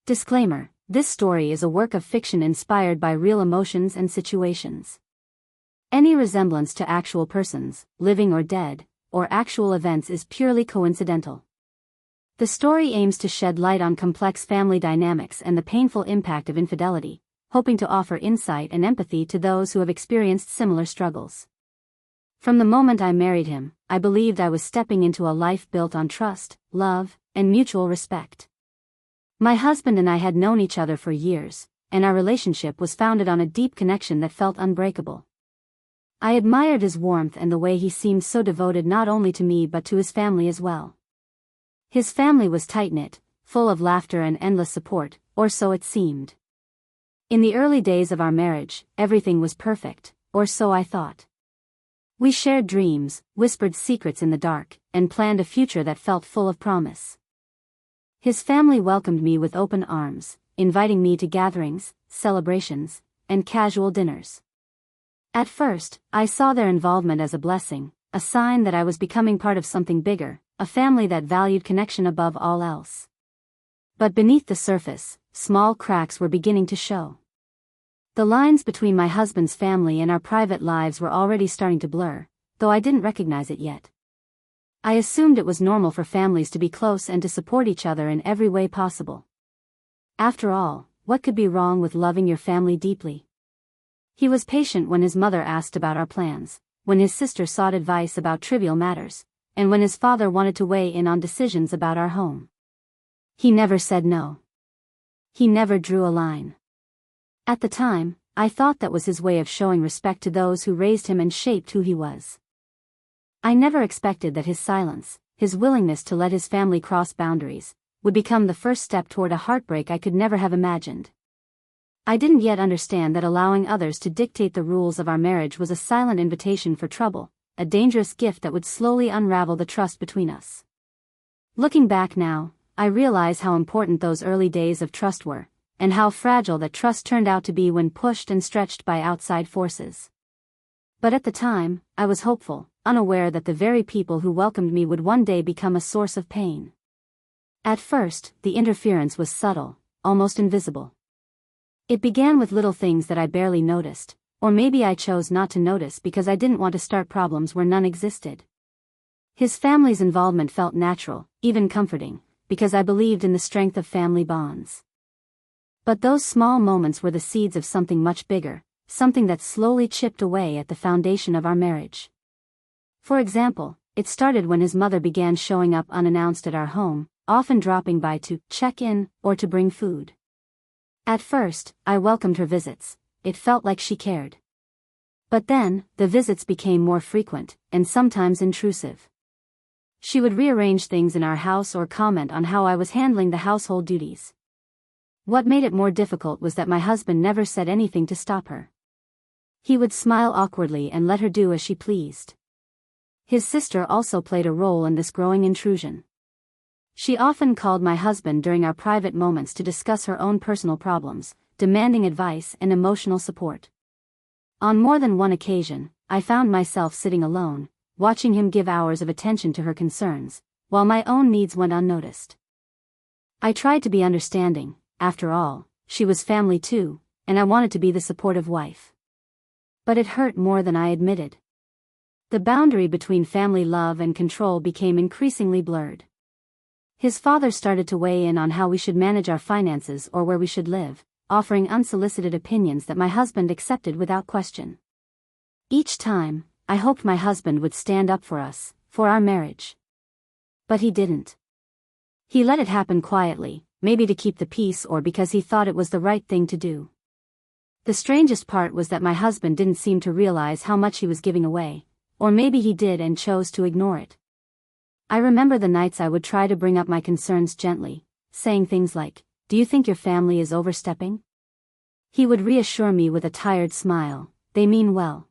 Disclaimer: this story is a work of fiction inspired by real emotions and situations. Any resemblance to actual persons, living or dead, or actual events is purely coincidental. The story aims to shed light on complex family dynamics and the painful impact of infidelity, hoping to offer insight and empathy to those who have experienced similar struggles. From the moment I married him, I believed I was stepping into a life built on trust, love, and mutual respect. My husband and I had known each other for years, and our relationship was founded on a deep connection that felt unbreakable. I admired his warmth and the way he seemed so devoted not only to me but to his family as well. His family was tight-knit, full of laughter and endless support, or so it seemed. In the early days of our marriage, everything was perfect, or so I thought. We shared dreams, whispered secrets in the dark, and planned a future that felt full of promise. His family welcomed me with open arms, inviting me to gatherings, celebrations, and casual dinners. At first, I saw their involvement as a blessing, a sign that I was becoming part of something bigger, a family that valued connection above all else. But beneath the surface, small cracks were beginning to show. The lines between my husband's family and our private lives were already starting to blur, though I didn't recognize it yet. I assumed it was normal for families to be close and to support each other in every way possible. After all, what could be wrong with loving your family deeply? He was patient when his mother asked about our plans, when his sister sought advice about trivial matters, and when his father wanted to weigh in on decisions about our home. He never said no. He never drew a line. At the time, I thought that was his way of showing respect to those who raised him and shaped who he was. I never expected that his silence, his willingness to let his family cross boundaries, would become the first step toward a heartbreak I could never have imagined. I didn't yet understand that allowing others to dictate the rules of our marriage was a silent invitation for trouble, a dangerous gift that would slowly unravel the trust between us. Looking back now, I realize how important those early days of trust were, and how fragile that trust turned out to be when pushed and stretched by outside forces. But at the time, I was hopeful, unaware that the very people who welcomed me would one day become a source of pain. At first, the interference was subtle, almost invisible. It began with little things that I barely noticed, or maybe I chose not to notice because I didn't want to start problems where none existed. His family's involvement felt natural, even comforting, because I believed in the strength of family bonds. But those small moments were the seeds of something much bigger, something that slowly chipped away at the foundation of our marriage. For example, it started when his mother began showing up unannounced at our home, often dropping by to check in or to bring food. At first, I welcomed her visits. It felt like she cared. But then, the visits became more frequent, and sometimes intrusive. She would rearrange things in our house or comment on how I was handling the household duties. What made it more difficult was that my husband never said anything to stop her. He would smile awkwardly and let her do as she pleased. His sister also played a role in this growing intrusion. She often called my husband during our private moments to discuss her own personal problems, demanding advice and emotional support. On more than one occasion, I found myself sitting alone, watching him give hours of attention to her concerns, while my own needs went unnoticed. I tried to be understanding. After all, she was family too, and I wanted to be the supportive wife. But it hurt more than I admitted. The boundary between family love and control became increasingly blurred. His father started to weigh in on how we should manage our finances or where we should live, offering unsolicited opinions that my husband accepted without question. Each time, I hoped my husband would stand up for us, for our marriage. But he didn't. He let it happen quietly, maybe to keep the peace or because he thought it was the right thing to do. The strangest part was that my husband didn't seem to realize how much he was giving away, or maybe he did and chose to ignore it. I remember the nights I would try to bring up my concerns gently, saying things like, "Do you think your family is overstepping?" He would reassure me with a tired smile, "They mean well.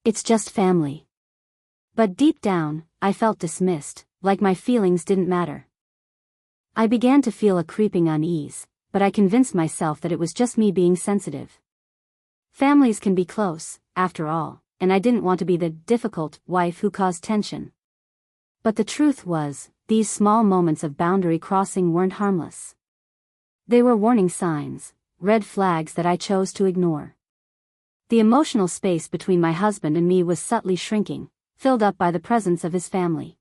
It's just family." But deep down, I felt dismissed, like my feelings didn't matter. I began to feel a creeping unease, but I convinced myself that it was just me being sensitive. Families can be close, after all, and I didn't want to be the difficult wife who caused tension. But the truth was, these small moments of boundary crossing weren't harmless. They were warning signs, red flags that I chose to ignore. The emotional space between my husband and me was subtly shrinking, filled up by the presence of his family.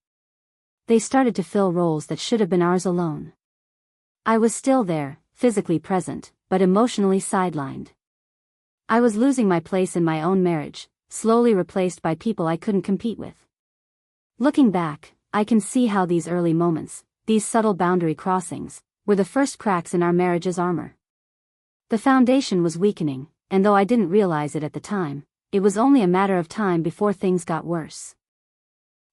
They started to fill roles that should have been ours alone. I was still there, physically present, but emotionally sidelined. I was losing my place in my own marriage, slowly replaced by people I couldn't compete with. Looking back, I can see how these early moments, these subtle boundary crossings, were the first cracks in our marriage's armor. The foundation was weakening, and though I didn't realize it at the time, it was only a matter of time before things got worse.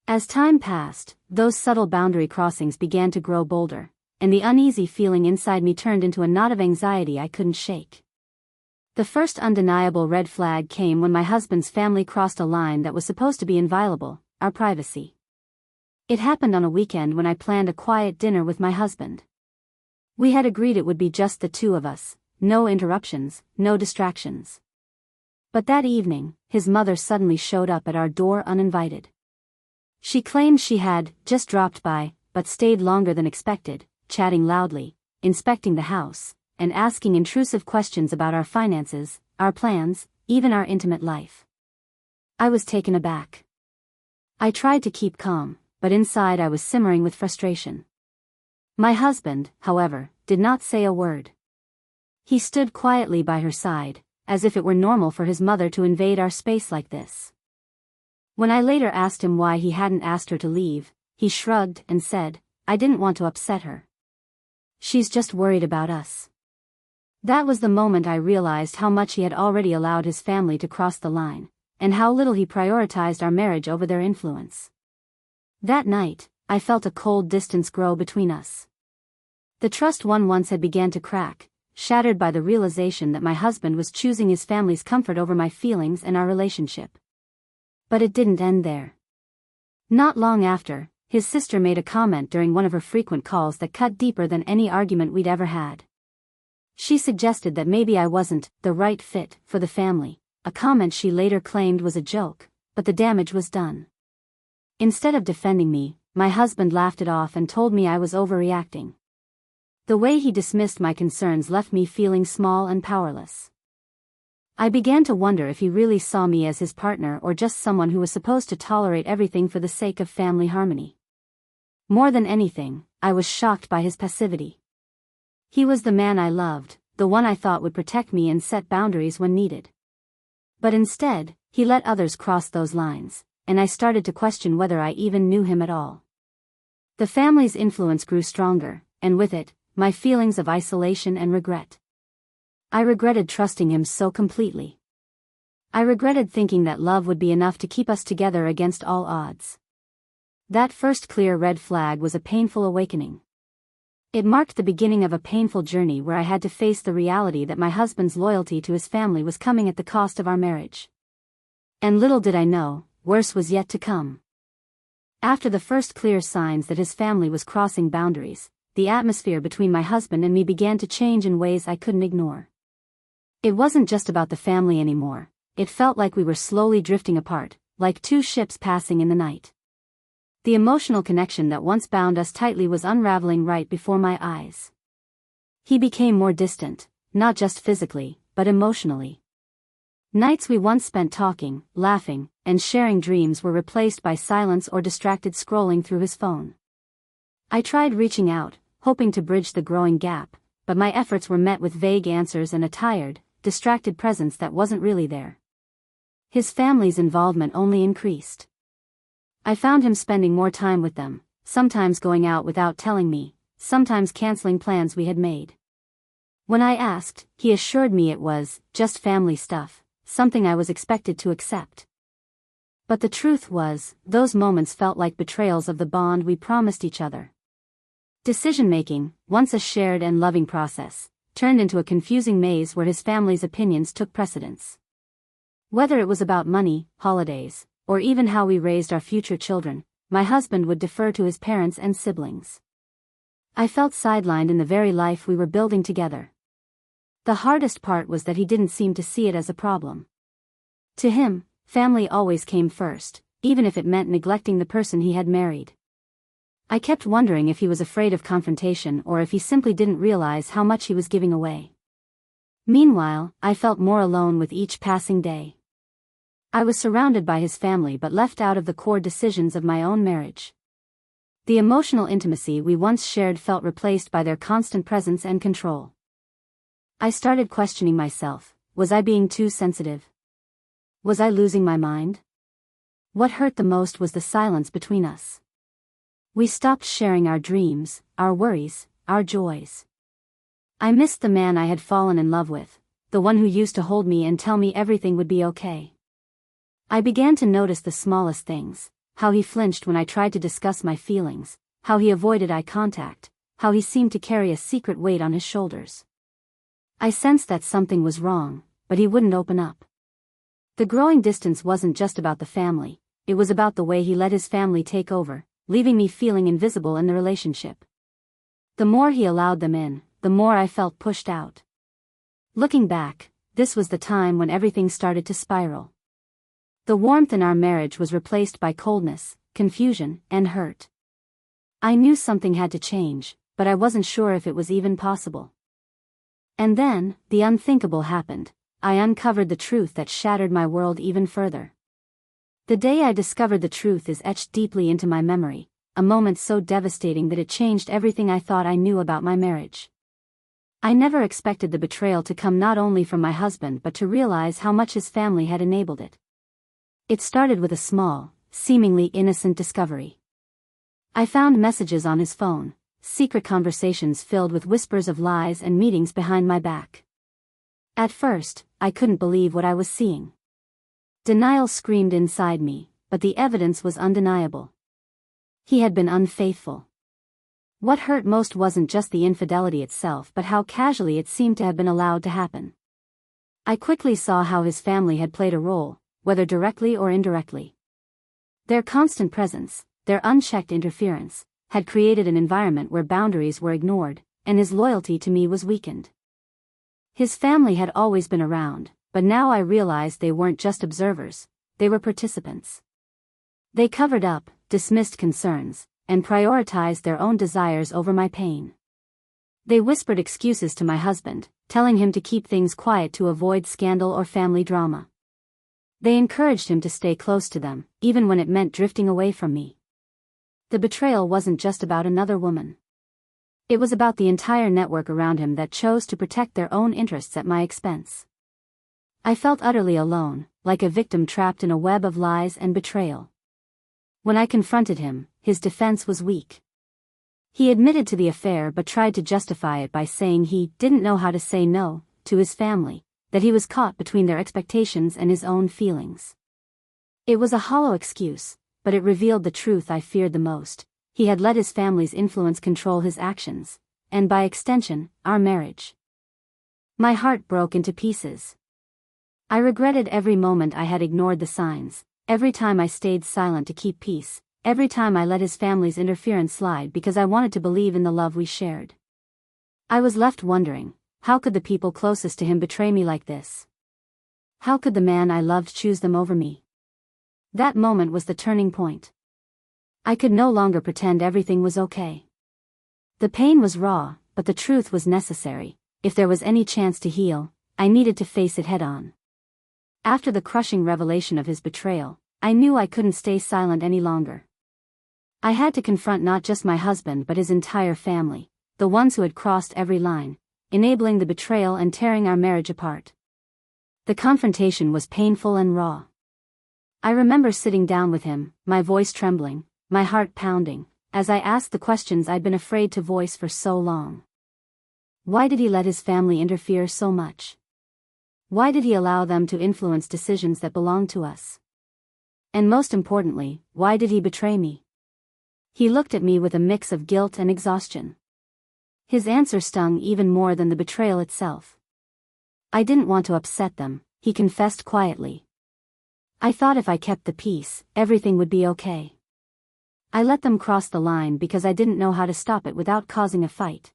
As time passed, those subtle boundary crossings began to grow bolder, and the uneasy feeling inside me turned into a knot of anxiety I couldn't shake. The first undeniable red flag came when my husband's family crossed a line that was supposed to be inviolable, our privacy. It happened on a weekend when I planned a quiet dinner with my husband. We had agreed it would be just the two of us, no interruptions, no distractions. But that evening, his mother suddenly showed up at our door uninvited. She claimed she had just dropped by, but stayed longer than expected, chatting loudly, inspecting the house, and asking intrusive questions about our finances, our plans, even our intimate life. I was taken aback. I tried to keep calm, but inside I was simmering with frustration. My husband, however, did not say a word. He stood quietly by her side, as if it were normal for his mother to invade our space like this. When I later asked him why he hadn't asked her to leave, he shrugged and said, "I didn't want to upset her. She's just worried about us." That was the moment I realized how much he had already allowed his family to cross the line, and how little he prioritized our marriage over their influence. That night, I felt a cold distance grow between us. The trust one once had began to crack, shattered by the realization that my husband was choosing his family's comfort over my feelings and our relationship. But it didn't end there. Not long after, his sister made a comment during one of her frequent calls that cut deeper than any argument we'd ever had. She suggested that maybe I wasn't the right fit for the family, a comment she later claimed was a joke, but the damage was done. Instead of defending me, my husband laughed it off and told me I was overreacting. The way he dismissed my concerns left me feeling small and powerless. I began to wonder if he really saw me as his partner or just someone who was supposed to tolerate everything for the sake of family harmony. More than anything, I was shocked by his passivity. He was the man I loved, the one I thought would protect me and set boundaries when needed. But instead, he let others cross those lines, and I started to question whether I even knew him at all. The family's influence grew stronger, and with it, my feelings of isolation and regret. I regretted trusting him so completely. I regretted thinking that love would be enough to keep us together against all odds. That first clear red flag was a painful awakening. It marked the beginning of a painful journey where I had to face the reality that my husband's loyalty to his family was coming at the cost of our marriage. And little did I know, worse was yet to come. After the first clear signs that his family was crossing boundaries, the atmosphere between my husband and me began to change in ways I couldn't ignore. It wasn't just about the family anymore, it felt like we were slowly drifting apart, like two ships passing in the night. The emotional connection that once bound us tightly was unraveling right before my eyes. He became more distant, not just physically, but emotionally. Nights we once spent talking, laughing, and sharing dreams were replaced by silence or distracted scrolling through his phone. I tried reaching out, hoping to bridge the growing gap, but my efforts were met with vague answers and a tired, distracted presence that wasn't really there. His family's involvement only increased. I found him spending more time with them, sometimes going out without telling me, sometimes canceling plans we had made. When I asked, he assured me it was just family stuff, something I was expected to accept. But the truth was, those moments felt like betrayals of the bond we promised each other. Decision-making, once a shared and loving process, turned into a confusing maze where his family's opinions took precedence. Whether it was about money, holidays, or even how we raised our future children, my husband would defer to his parents and siblings. I felt sidelined in the very life we were building together. The hardest part was that he didn't seem to see it as a problem. To him, family always came first, even if it meant neglecting the person he had married. I kept wondering if he was afraid of confrontation or if he simply didn't realize how much he was giving away. Meanwhile, I felt more alone with each passing day. I was surrounded by his family but left out of the core decisions of my own marriage. The emotional intimacy we once shared felt replaced by their constant presence and control. I started questioning myself. Was I being too sensitive? Was I losing my mind? What hurt the most was the silence between us. We stopped sharing our dreams, our worries, our joys. I missed the man I had fallen in love with, the one who used to hold me and tell me everything would be okay. I began to notice the smallest things, how he flinched when I tried to discuss my feelings, how he avoided eye contact, how he seemed to carry a secret weight on his shoulders. I sensed that something was wrong, but he wouldn't open up. The growing distance wasn't just about the family, it was about the way he let his family take over, leaving me feeling invisible in the relationship. The more he allowed them in, the more I felt pushed out. Looking back, this was the time when everything started to spiral. The warmth in our marriage was replaced by coldness, confusion, and hurt. I knew something had to change, but I wasn't sure if it was even possible. And then, the unthinkable happened. I uncovered the truth that shattered my world even further. The day I discovered the truth is etched deeply into my memory, a moment so devastating that it changed everything I thought I knew about my marriage. I never expected the betrayal to come not only from my husband but to realize how much his family had enabled it. It started with a small, seemingly innocent discovery. I found messages on his phone, secret conversations filled with whispers of lies and meetings behind my back. At first, I couldn't believe what I was seeing. Denial screamed inside me, but the evidence was undeniable. He had been unfaithful. What hurt most wasn't just the infidelity itself but how casually it seemed to have been allowed to happen. I quickly saw how his family had played a role, whether directly or indirectly. Their constant presence, their unchecked interference, had created an environment where boundaries were ignored, and his loyalty to me was weakened. His family had always been around, but now I realized they weren't just observers, they were participants. They covered up, dismissed concerns, and prioritized their own desires over my pain. They whispered excuses to my husband, telling him to keep things quiet to avoid scandal or family drama. They encouraged him to stay close to them, even when it meant drifting away from me. The betrayal wasn't just about another woman. It was about the entire network around him that chose to protect their own interests at my expense. I felt utterly alone, like a victim trapped in a web of lies and betrayal. When I confronted him, his defense was weak. He admitted to the affair but tried to justify it by saying he didn't know how to say no to his family, that he was caught between their expectations and his own feelings. It was a hollow excuse, but it revealed the truth I feared the most. He had let his family's influence control his actions, and by extension, our marriage. My heart broke into pieces. I regretted every moment I had ignored the signs, every time I stayed silent to keep peace, every time I let his family's interference slide because I wanted to believe in the love we shared. I was left wondering, how could the people closest to him betray me like this? How could the man I loved choose them over me? That moment was the turning point. I could no longer pretend everything was okay. The pain was raw, but the truth was necessary. If there was any chance to heal, I needed to face it head-on. After the crushing revelation of his betrayal, I knew I couldn't stay silent any longer. I had to confront not just my husband but his entire family, the ones who had crossed every line, enabling the betrayal and tearing our marriage apart. The confrontation was painful and raw. I remember sitting down with him, my voice trembling, my heart pounding, as I asked the questions I'd been afraid to voice for so long. Why did he let his family interfere so much? Why did he allow them to influence decisions that belonged to us? And most importantly, why did he betray me? He looked at me with a mix of guilt and exhaustion. His answer stung even more than the betrayal itself. I didn't want to upset them, he confessed quietly. I thought if I kept the peace, everything would be okay. I let them cross the line because I didn't know how to stop it without causing a fight.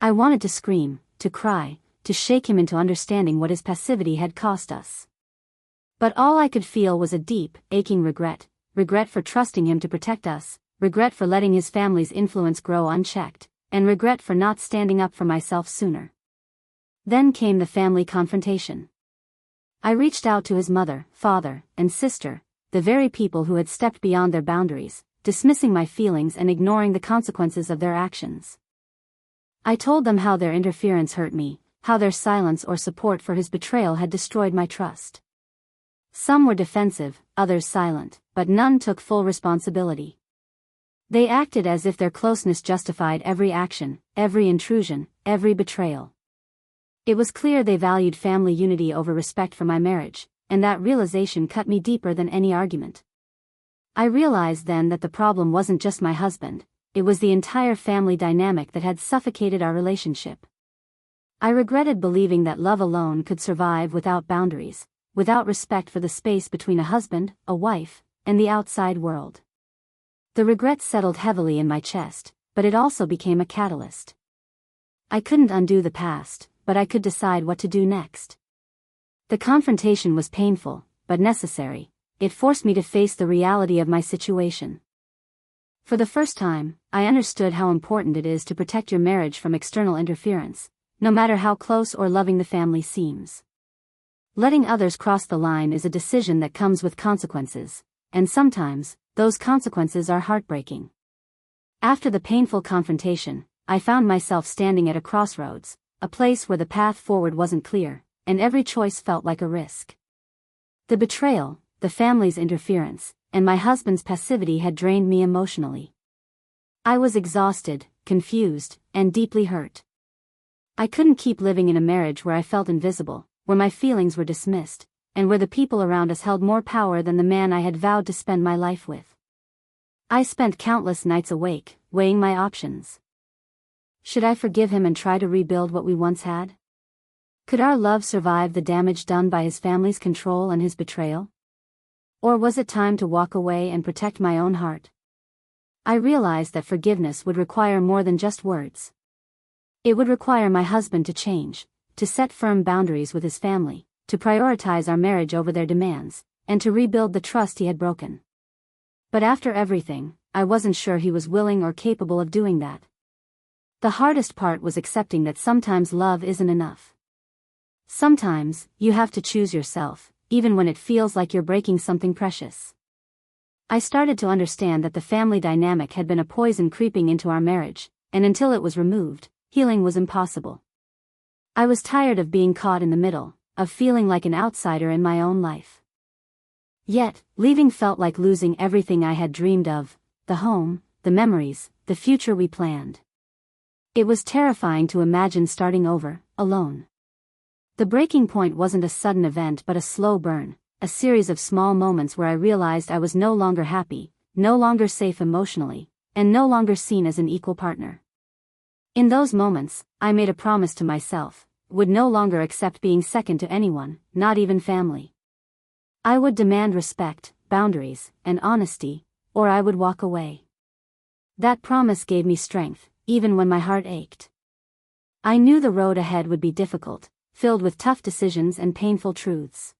I wanted to scream, to cry, to shake him into understanding what his passivity had cost us. But all I could feel was a deep, aching regret for trusting him to protect us, regret for letting his family's influence grow unchecked, and regret for not standing up for myself sooner. Then came the family confrontation. I reached out to his mother, father, and sister, the very people who had stepped beyond their boundaries, dismissing my feelings and ignoring the consequences of their actions. I told them how their interference hurt me, how their silence or support for his betrayal had destroyed my trust. Some were defensive, others silent, but none took full responsibility. They acted as if their closeness justified every action, every intrusion, every betrayal. It was clear they valued family unity over respect for my marriage, and that realization cut me deeper than any argument. I realized then that the problem wasn't just my husband, it was the entire family dynamic that had suffocated our relationship. I regretted believing that love alone could survive without boundaries, without respect for the space between a husband, a wife, and the outside world. The regret settled heavily in my chest, but it also became a catalyst. I couldn't undo the past, but I could decide what to do next. The confrontation was painful, but necessary. It forced me to face the reality of my situation. For the first time, I understood how important it is to protect your marriage from external interference, no matter how close or loving the family seems. Letting others cross the line is a decision that comes with consequences, and sometimes, those consequences are heartbreaking. After the painful confrontation, I found myself standing at a crossroads, a place where the path forward wasn't clear, and every choice felt like a risk. The betrayal, the family's interference, and my husband's passivity had drained me emotionally. I was exhausted, confused, and deeply hurt. I couldn't keep living in a marriage where I felt invisible, where my feelings were dismissed, and where the people around us held more power than the man I had vowed to spend my life with. I spent countless nights awake, weighing my options. Should I forgive him and try to rebuild what we once had? Could our love survive the damage done by his family's control and his betrayal? Or was it time to walk away and protect my own heart? I realized that forgiveness would require more than just words. It would require my husband to change, to set firm boundaries with his family, to prioritize our marriage over their demands, and to rebuild the trust he had broken. But after everything, I wasn't sure he was willing or capable of doing that. The hardest part was accepting that sometimes love isn't enough. Sometimes, you have to choose yourself, even when it feels like you're breaking something precious. I started to understand that the family dynamic had been a poison creeping into our marriage, and until it was removed, healing was impossible. I was tired of being caught in the middle, of feeling like an outsider in my own life. Yet, leaving felt like losing everything I had dreamed of, the home, the memories, the future we planned. It was terrifying to imagine starting over, alone. The breaking point wasn't a sudden event but a slow burn, a series of small moments where I realized I was no longer happy, no longer safe emotionally, and no longer seen as an equal partner. In those moments, I made a promise to myself, would no longer accept being second to anyone, not even family. I would demand respect, boundaries, and honesty, or I would walk away. That promise gave me strength, even when my heart ached. I knew the road ahead would be difficult, filled with tough decisions and painful truths.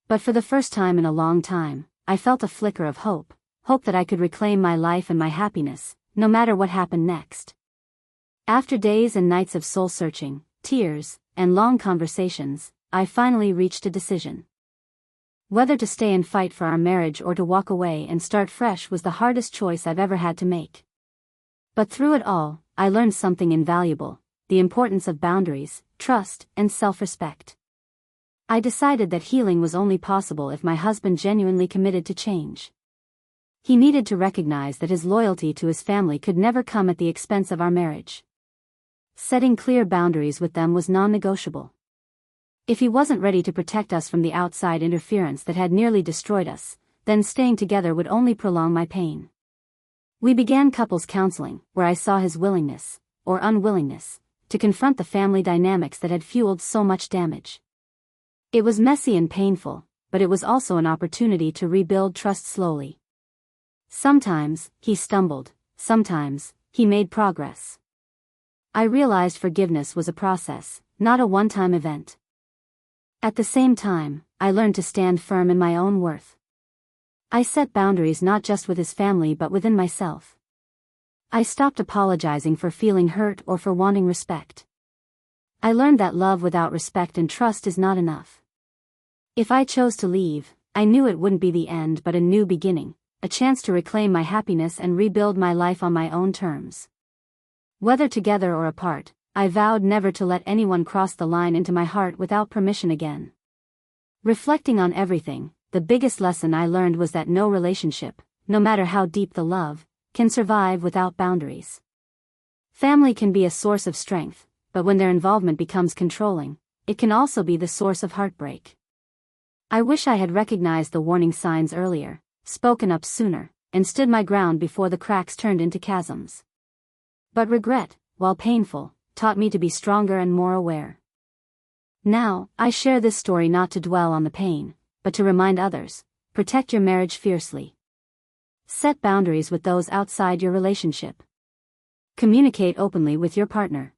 But for the first time in a long time, I felt a flicker of hope that I could reclaim my life and my happiness, no matter what happened next. After days and nights of soul-searching, tears, and long conversations, I finally reached a decision. Whether to stay and fight for our marriage or to walk away and start fresh was the hardest choice I've ever had to make. But through it all, I learned something invaluable: the importance of boundaries, trust, and self-respect. I decided that healing was only possible if my husband genuinely committed to change. He needed to recognize that his loyalty to his family could never come at the expense of our marriage. Setting clear boundaries with them was non-negotiable. If he wasn't ready to protect us from the outside interference that had nearly destroyed us, then staying together would only prolong my pain. We began couples counseling, where I saw his willingness, or unwillingness, to confront the family dynamics that had fueled so much damage. It was messy and painful, but it was also an opportunity to rebuild trust slowly. Sometimes, he stumbled, sometimes, he made progress. I realized forgiveness was a process, not a one-time event. At the same time, I learned to stand firm in my own worth. I set boundaries not just with his family but within myself. I stopped apologizing for feeling hurt or for wanting respect. I learned that love without respect and trust is not enough. If I chose to leave, I knew it wouldn't be the end but a new beginning, a chance to reclaim my happiness and rebuild my life on my own terms. Whether together or apart, I vowed never to let anyone cross the line into my heart without permission again. Reflecting on everything, the biggest lesson I learned was that no relationship, no matter how deep the love, can survive without boundaries. Family can be a source of strength, but when their involvement becomes controlling, it can also be the source of heartbreak. I wish I had recognized the warning signs earlier, spoken up sooner, and stood my ground before the cracks turned into chasms. But regret, while painful, taught me to be stronger and more aware. Now, I share this story not to dwell on the pain, but to remind others, protect your marriage fiercely. Set boundaries with those outside your relationship. Communicate openly with your partner.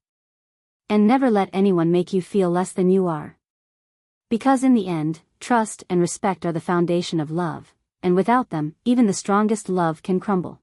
And never let anyone make you feel less than you are. Because in the end, trust and respect are the foundation of love, and without them, even the strongest love can crumble.